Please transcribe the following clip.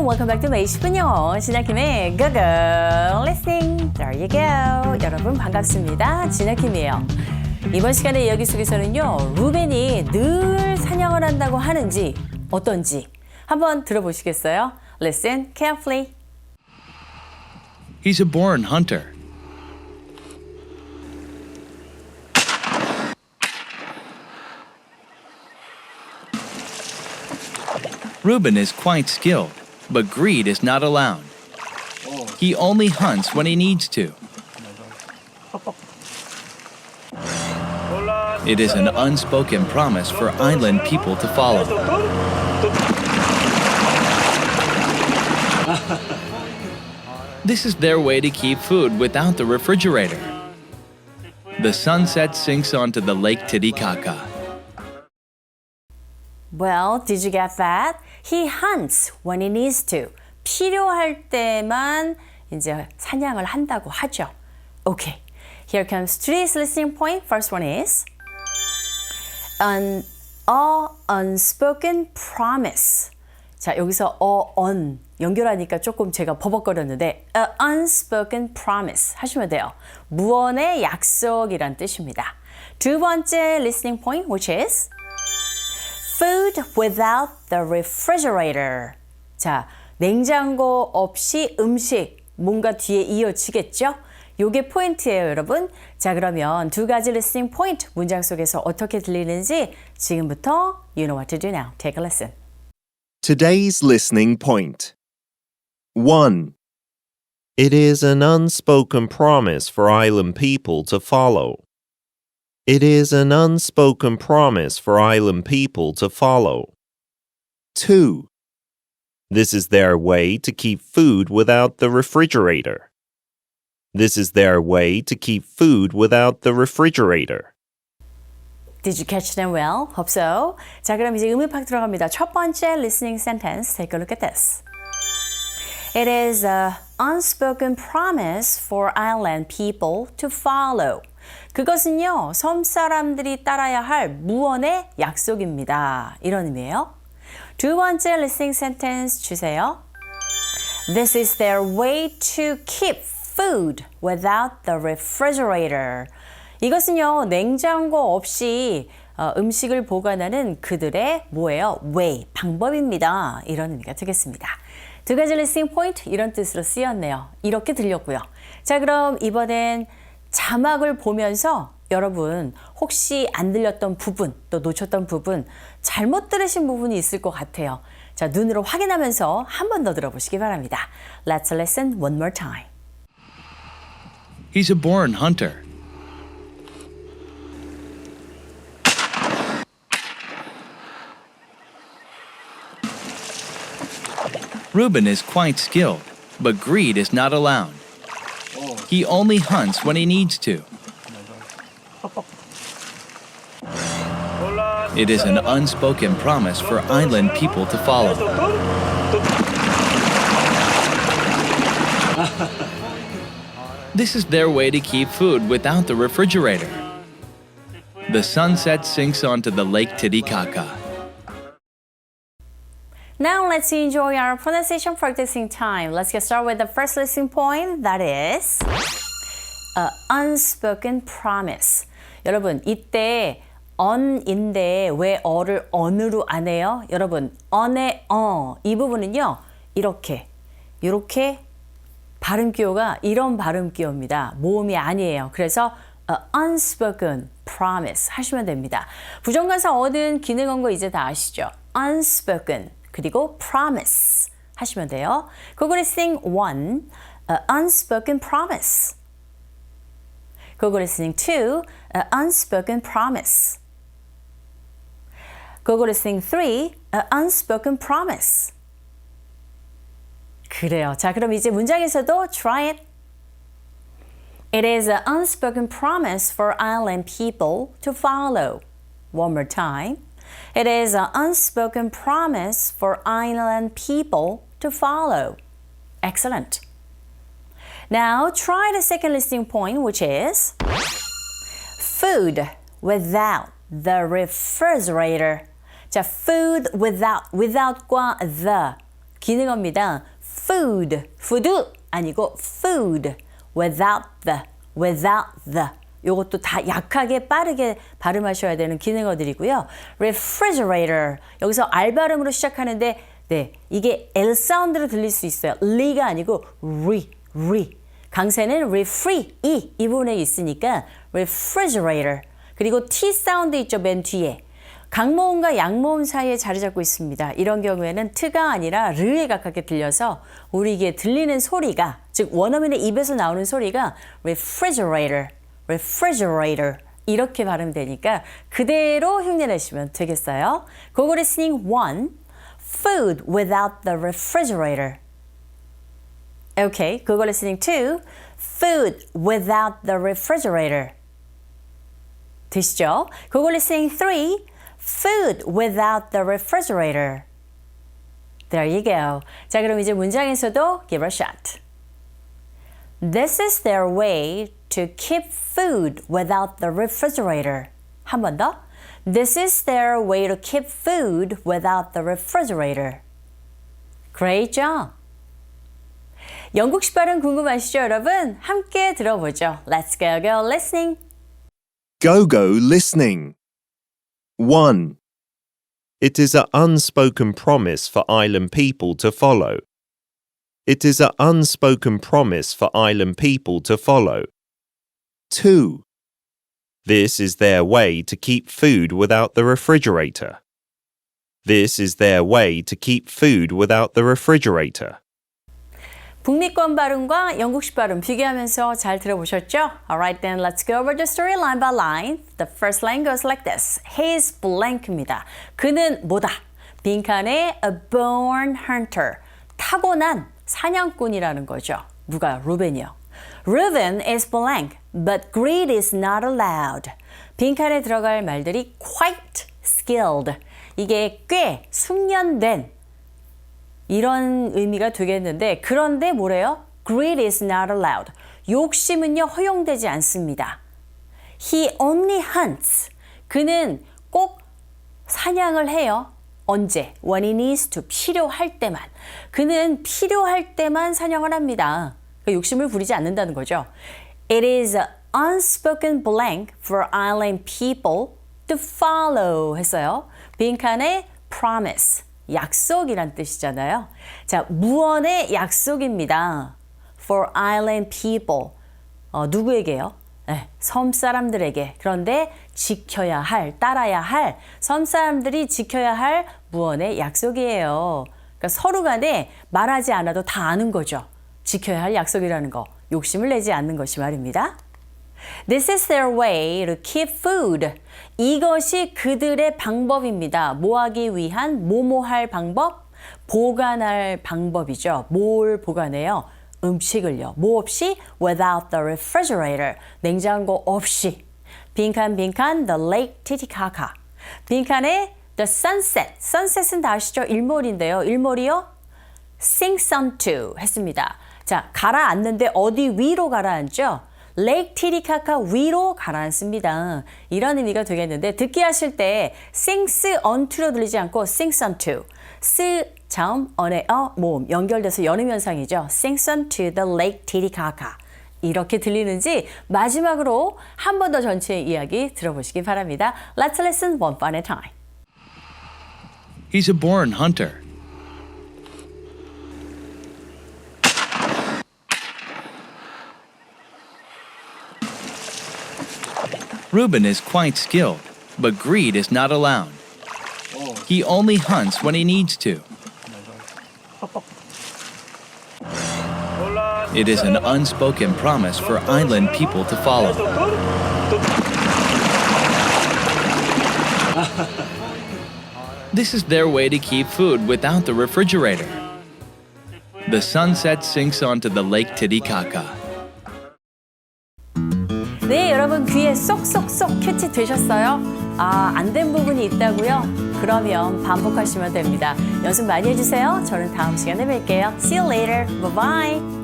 morning. Welcome back to 매일 10분요. 지나킴의 Go Go Listening. There you go. 여러분 반갑습니다. 지나킴이에요. 이번 시간의 이야기 속에서는요. 루벤이 늘 사냥을 한다고 하는지 어떤지 한번 들어보시겠어요? Listen carefully. He's a born hunter. Reuben is quite skilled, but greed is not allowed. He only hunts when he needs to. It is an unspoken promise for island people to follow. This is their way to keep food without the refrigerator. The sunset sinks onto the Lake Titicaca. Well, did you get that? He hunts when he needs to. 필요할 때만 이제 사냥을 한다고 하죠. Okay, here comes today's listening point. First one is an unspoken promise. 자, 여기서 on 연결하니까 조금 제가 버벅거렸는데 a unspoken promise 하시면 돼요. 무언의 약속이란 뜻입니다. 두 번째 listening point, which is food without the refrigerator. 자, 냉장고 없이 음식, 뭔가 뒤에 이어지겠죠? 요게 포인트예요, 여러분. 자, 그러면 두 가지 listening point 문장 속에서 어떻게 들리는지 지금부터 you know what to do now. Take a listen. Today's listening point. 1. It is an unspoken promise for island people to follow. It is an unspoken promise for island people to follow. 2. This is their way to keep food without the refrigerator. This is their way to keep food without the refrigerator. Did you catch them well? Hope so. 자, 그럼 이제 음악학 들어갑니다. 첫 번째 listening sentence. Take a look at this. It is an unspoken promise for island people to follow. 그것은요, 섬 사람들이 따라야 할 무언의 약속입니다. 이런 의미예요. 두 번째 listening sentence 주세요. This is their way to keep food without the refrigerator. 이것은요, 냉장고 없이 음식을 보관하는 그들의 뭐예요? way, 방법입니다. 이런 의미가 되겠습니다. 두 가지 listening point 이런 뜻으로 쓰였네요. 이렇게 들렸고요. 자, 그럼 이번엔 자막을 보면서 여러분 혹시 안 들렸던 부분 또 놓쳤던 부분 잘못 들으신 부분이 있을 것 같아요. 자, 눈으로 확인하면서 한 번 더 들어보시기 바랍니다. Let's listen one more time. He's a born hunter. Reuben is quite skilled, but greed is not allowed. He only hunts when he needs to. It is an unspoken promise for island people to follow. This is their way to keep food without the refrigerator. The sunset sinks onto the Lake Titicaca. Now let's enjoy our pronunciation practicing time. Let's get started with the first listening point. That is an unspoken promise. 여러분 이때 on인데 왜 어를 on으로 안 해요? 여러분 on의 이 부분은요. 이렇게 발음기호가 이런 발음기호입니다. 모음이 아니에요. 그래서 unspoken promise 하시면 됩니다. 부정관사 어는 기능한 거 이제 다 아시죠? unspoken 그리고 promise 하시면 돼요. Google listening 1, unspoken promise. Google listening 2, unspoken promise. Google listening 3, unspoken promise. 그래요. 자, 그럼 이제 문장에서도 try it. It is an unspoken promise for island people to follow. One more time. It is an unspoken promise for island people to follow. Excellent. Now try the second listening point, which is food without the refrigerator. 자, food without과 the 기능어입니다. food, food 아니고 food, without the. 요것도 다 약하게 빠르게 발음하셔야 되는 기능어들이고요. refrigerator, 여기서 R 발음으로 시작하는데 네, 이게 L 사운드로 들릴 수 있어요. 리가 아니고 re. 강세는 refree, 이 부분에 있으니까 refrigerator. 그리고 T 사운드 있죠, 맨 뒤에. 강모음과 양모음 사이에 자리 잡고 있습니다. 이런 경우에는 트가 아니라 르에 가깝게 들려서 우리에게 들리는 소리가, 즉 원어민의 입에서 나오는 소리가 refrigerator 이렇게 발음되니까 그대로 흉내내시면 되겠어요. 고고 리스닝 1. Food without the refrigerator. Okay, 고고 리스닝 2. Food without the refrigerator. 되시죠? 고고 리스닝 3. Food without the refrigerator. There you go. 자, 그럼 이제 문장에서도 give a shot. This is their way to keep food without the refrigerator. 한 번 더. This is their way to keep food without the refrigerator. Great job. 영국식 발음 궁금하시죠, 여러분? 함께 들어보죠. Let's go listening. Go listening. 1. It is an unspoken promise for island people to follow. It is an unspoken promise for island people to follow. 2. This is their way to keep food without the refrigerator. This is their way to keep food without the refrigerator. 북미권 발음과 영국식 발음 비교하면서 잘 들어보셨죠? Alright then, let's go over the story line by line. The first line goes like this. He's blank입니다. 그는 뭐다? 빈칸에 a born hunter. 타고난 사냥꾼이라는 거죠. 누가? 루벤이요. Reuben is blank, but greed is not allowed. 빈칸에 들어갈 말들이 quite skilled. 이게 꽤 숙련된 이런 의미가 되겠는데 그런데 뭐래요? Greed is not allowed. 욕심은요 허용되지 않습니다. He only hunts. 그는 꼭 사냥을 해요. 언제? When he needs to. 필요할 때만. 그는 필요할 때만 사냥을 합니다. 그러니까 욕심을 부리지 않는다는 거죠. It is an unspoken blank for island people to follow 했어요. 빈칸에 promise. 약속이란 뜻이잖아요. 자, 무언의 약속입니다. For island people. 누구에게요? 네, 섬 사람들에게. 그런데 지켜야 할, 따라야 할, 섬 사람들이 지켜야 할 무언의 약속이에요. 그러니까 서로 간에 말하지 않아도 다 아는 거죠. 지켜야 할 약속이라는 거. 욕심을 내지 않는 것이 말입니다. This is their way to keep food. 이것이 그들의 방법입니다. 뭐 하기 위한, 뭐뭐 할 방법? 보관할 방법이죠. 뭘 보관해요? 음식을요. 뭐 없이? Without the refrigerator. 냉장고 없이. 빈칸 the Lake Titicaca. 빈칸에 the sunset. sunset은 다 아시죠? 일몰인데요. 일몰이요? sinks onto 했습니다. 자, 가라앉는데 어디 위로 가라앉죠? 레이크 티티카카 위로 가라앉습니다. 이런 의미가 되겠는데 듣기 하실 때 sinks onto로 들리지 않고 sinks onto. 스, 자음, 언의 모음 연결돼서 연음 현상이죠. sinks onto the Lake Titicaca. 이렇게 들리는지 마지막으로 한 번 더 전체 이야기 들어보시기 바랍니다. Let's listen one part at a time. He's a born hunter. Reuben is quite skilled, but greed is not allowed. He only hunts when he needs to. It is an unspoken promise for island people to follow. This is their way to keep food without the refrigerator. The sunset sinks onto the Lake Titicaca. 네, 여러분 귀에 쏙쏙쏙 캐치 되셨어요? 안 된 부분이 있다고요? 그러면 반복하시면 됩니다. 연습 많이 해주세요. 저는 다음 시간에 뵐게요. See you later. Bye bye.